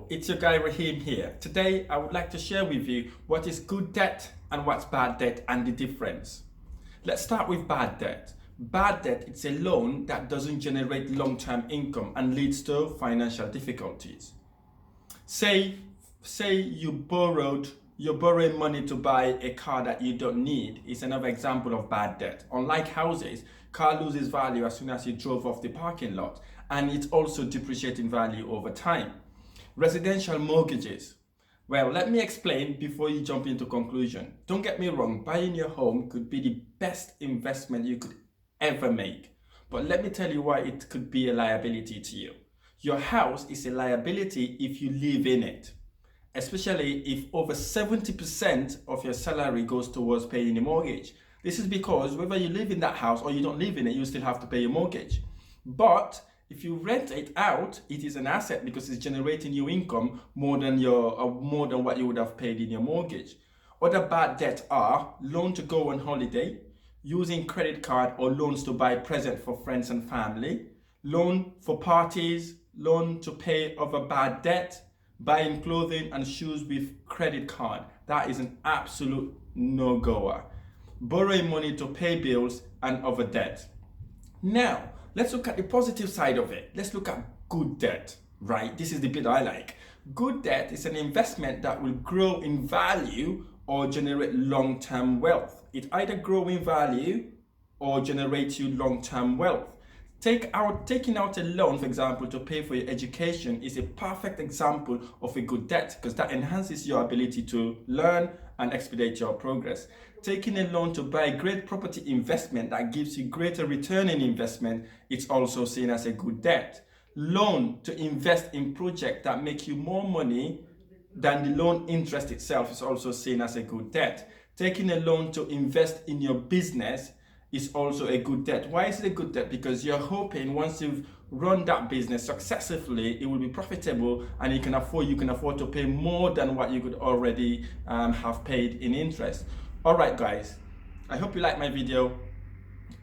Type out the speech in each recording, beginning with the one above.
Hello, it's your guy Rahim here. Today I would like to share with you what is good debt and what's bad debt and the difference. Let's start with bad debt. Bad debt is a loan that doesn't generate long-term income and leads to financial difficulties. Say you're borrowing money to buy a car that you don't need. It's another example of bad debt. Unlike houses, car loses value as soon as you drove off the parking lot, and it's also depreciating value over time. Residential mortgages. Well, let me explain before you jump into conclusion. Don't get me wrong, buying your home could be the best investment you could ever make. But let me tell you why it could be a liability to you. Your house is a liability if you live in it, especially if over 70% of your salary goes towards paying the mortgage. This is because whether you live in that house or you don't live in it, you still have to pay your mortgage. But if you rent it out, it is an asset because it's generating you income more than what you would have paid in your mortgage. Other bad debts are loan to go on holiday, using credit card or loans to buy present for friends and family, loan for parties, loan to pay other bad debt, buying clothing and shoes with credit card. That is an absolute no-goer. Borrowing money to pay bills and other debt. Now, let's look at the positive side of it. Let's look at good debt, right? This is the bit I like. Good debt is an investment that will grow in value or generate long-term wealth. It either grows in value or generates you long-term wealth. Taking out a loan, for example, to pay for your education is a perfect example of a good debt because that enhances your ability to learn and expedite your progress. Taking a loan to buy a great property investment that gives you greater return in investment, it's also seen as a good debt. Loan to invest in projects that make you more money than the loan interest itself is also seen as a good debt. Taking a loan to invest in your business is also a good debt. Why is it a good debt? Because you're hoping once you've run that business successfully, it will be profitable and you can afford to pay more than what you could already have paid in interest. All right, guys, I hope you like my video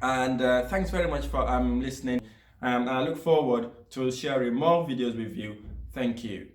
and thanks very much for listening. And I look forward to sharing more videos with you. Thank you.